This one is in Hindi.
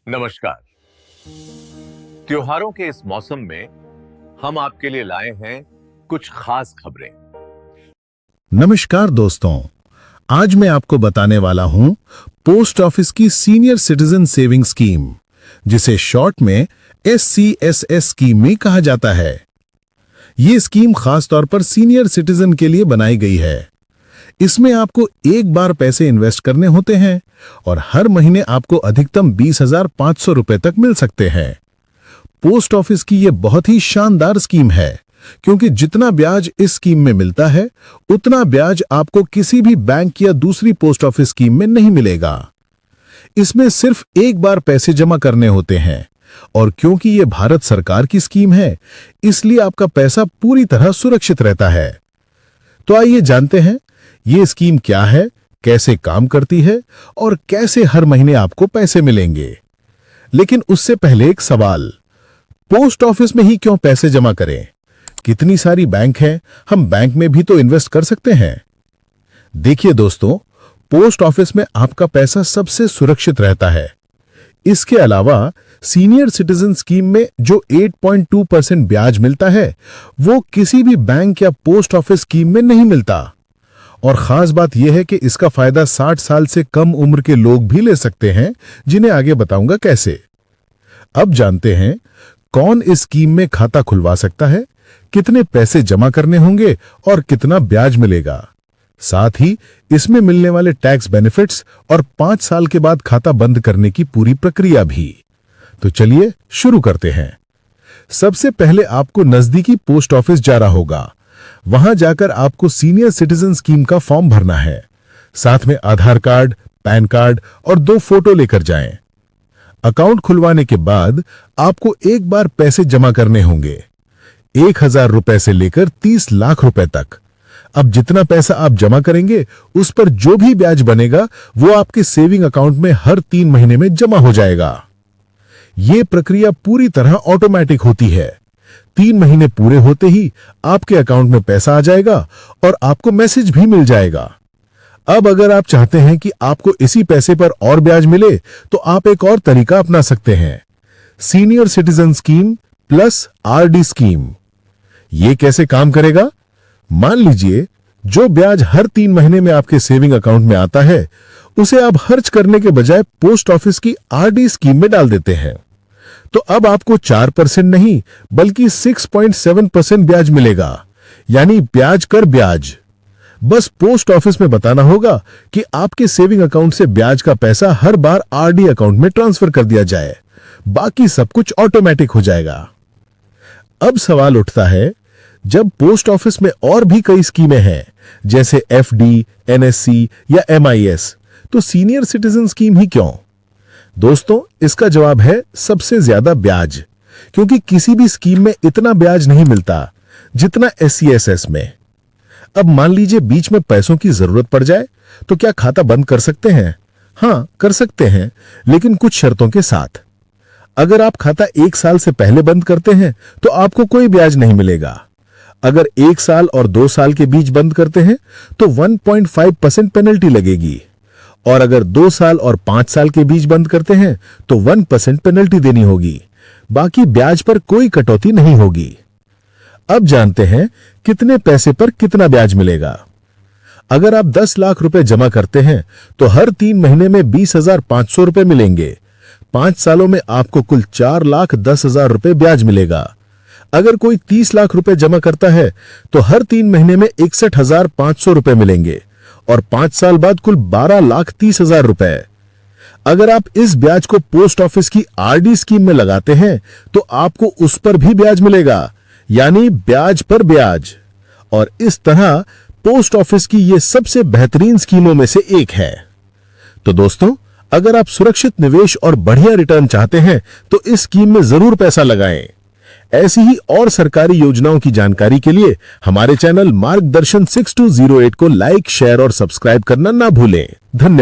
नमस्कार। त्योहारों के इस मौसम में हम आपके लिए लाए हैं कुछ खास खबरें। नमस्कार दोस्तों, आज मैं आपको बताने वाला हूं पोस्ट ऑफिस की सीनियर सिटीजन सेविंग स्कीम, जिसे शॉर्ट में SCSS स्कीम में कहा जाता है। ये स्कीम खास तौर पर सीनियर सिटीजन के लिए बनाई गई है। इसमें आपको एक बार पैसे इन्वेस्ट करने होते हैं और हर महीने आपको अधिकतम 20,500 रुपए तक मिल सकते हैं। पोस्ट ऑफिस की यह बहुत ही शानदार स्कीम है, क्योंकि जितना ब्याज इस स्कीम में मिलता है, उतना ब्याज आपको किसी भी बैंक या दूसरी पोस्ट ऑफिस स्कीम में नहीं मिलेगा। इसमें सिर्फ एक बार पैसे जमा करने होते हैं, और क्योंकि यह भारत सरकार की स्कीम है, इसलिए आपका पैसा पूरी तरह सुरक्षित रहता है। तो आइए जानते हैं ये स्कीम क्या है, कैसे काम करती है और कैसे हर महीने आपको पैसे मिलेंगे। लेकिन उससे पहले एक सवाल, पोस्ट ऑफिस में ही क्यों पैसे जमा करें? कितनी सारी बैंक हैं, हम बैंक में भी तो इन्वेस्ट कर सकते हैं। देखिए दोस्तों, पोस्ट ऑफिस में आपका पैसा सबसे सुरक्षित रहता है। इसके अलावा सीनियर सिटीजन स्कीम में जो 8.2% ब्याज मिलता है, वो किसी भी बैंक या पोस्ट ऑफिस स्कीम में नहीं मिलता। और खास बात यह है कि इसका फायदा 60 साल से कम उम्र के लोग भी ले सकते हैं, जिन्हें आगे बताऊंगा कैसे। अब जानते हैं कौन इस स्कीम में खाता खुलवा सकता है, कितने पैसे जमा करने होंगे और कितना ब्याज मिलेगा। साथ ही इसमें मिलने वाले टैक्स बेनिफिट्स और 5 साल के बाद खाता बंद करने की पूरी प्रक्रिया भी। तो चलिए शुरू करते हैं। सबसे पहले आपको नजदीकी पोस्ट ऑफिस जाना होगा। वहां जाकर आपको सीनियर सिटीजन स्कीम का फॉर्म भरना है। साथ में आधार कार्ड, पैन कार्ड और 2 फोटो लेकर जाएं। अकाउंट खुलवाने के बाद आपको एक बार पैसे जमा करने होंगे, 1,000 रुपए से लेकर 30 लाख रुपए तक। अब जितना पैसा आप जमा करेंगे, उस पर जो भी ब्याज बनेगा, वो आपके सेविंग अकाउंट में हर 3 महीने में जमा हो जाएगा। यह प्रक्रिया पूरी तरह ऑटोमेटिक होती है। 3 महीने पूरे होते ही आपके अकाउंट में पैसा आ जाएगा और आपको मैसेज भी मिल जाएगा। अब अगर आप चाहते हैं कि आपको इसी पैसे पर और ब्याज मिले, तो आप एक और तरीका अपना सकते हैं, senior citizen scheme plus RD scheme. यह कैसे काम करेगा? मान लीजिए जो ब्याज हर 3 महीने में आपके सेविंग अकाउंट में आता है, उसे आप खर्च करने के बजाय पोस्ट ऑफिस की RD स्कीम में डाल देते हैं। तो अब आपको 4% नहीं, बल्कि 6.7% ब्याज मिलेगा, यानी ब्याज कर ब्याज। बस पोस्ट ऑफिस में बताना होगा कि आपके सेविंग अकाउंट से ब्याज का पैसा हर बार RD अकाउंट में ट्रांसफर कर दिया जाए। बाकी सब कुछ ऑटोमेटिक हो जाएगा। अब सवाल उठता है, जब पोस्ट ऑफिस में और भी कई स्कीमें हैं, जैसे FD, NSC या MIS, तो सीनियर सिटीजन स्कीम ही क्यों? दोस्तों, इसका जवाब है सबसे ज्यादा ब्याज, क्योंकि किसी भी स्कीम में इतना ब्याज नहीं मिलता जितना SCSS में। अब मान लीजिए बीच में पैसों की जरूरत पड़ जाए, तो क्या खाता बंद कर सकते हैं? हां, कर सकते हैं, लेकिन कुछ शर्तों के साथ। अगर आप खाता 1 साल से पहले बंद करते हैं, तो आपको कोई ब्याज नहीं मिलेगा। अगर 1 साल और 2 साल के बीच बंद करते हैं, तो 1.5% पेनल्टी लगेगी। और अगर 2 साल और 5 साल के बीच बंद करते हैं, तो 1% पेनल्टी देनी होगी। बाकी ब्याज पर कोई कटौती नहीं होगी। अब जानते हैं कितने पैसे पर कितना ब्याज मिलेगा। अगर आप 10 लाख रुपए जमा करते हैं, तो हर 3 महीने में 20,500 रुपए मिलेंगे। 5 सालों में आपको कुल 4,10,000 रुपए ब्याज मिलेगा। अगर कोई 30 लाख रुपए जमा करता है, तो हर 3 महीने में 61,500 रुपए मिलेंगे और 5 साल बाद कुल 12,30,000 रुपए। अगर आप इस ब्याज को पोस्ट ऑफिस की RD स्कीम में लगाते हैं, तो आपको उस पर भी ब्याज मिलेगा, यानी ब्याज पर ब्याज। और इस तरह पोस्ट ऑफिस की यह सबसे बेहतरीन स्कीमों में से एक है। तो दोस्तों, अगर आप सुरक्षित निवेश और बढ़िया रिटर्न चाहते हैं, तो इस स्कीम में जरूर पैसा लगाएं। ऐसी ही और सरकारी योजनाओं की जानकारी के लिए हमारे चैनल मार्गदर्शन 6208 को लाइक, शेयर और सब्सक्राइब करना ना भूलें। धन्यवाद।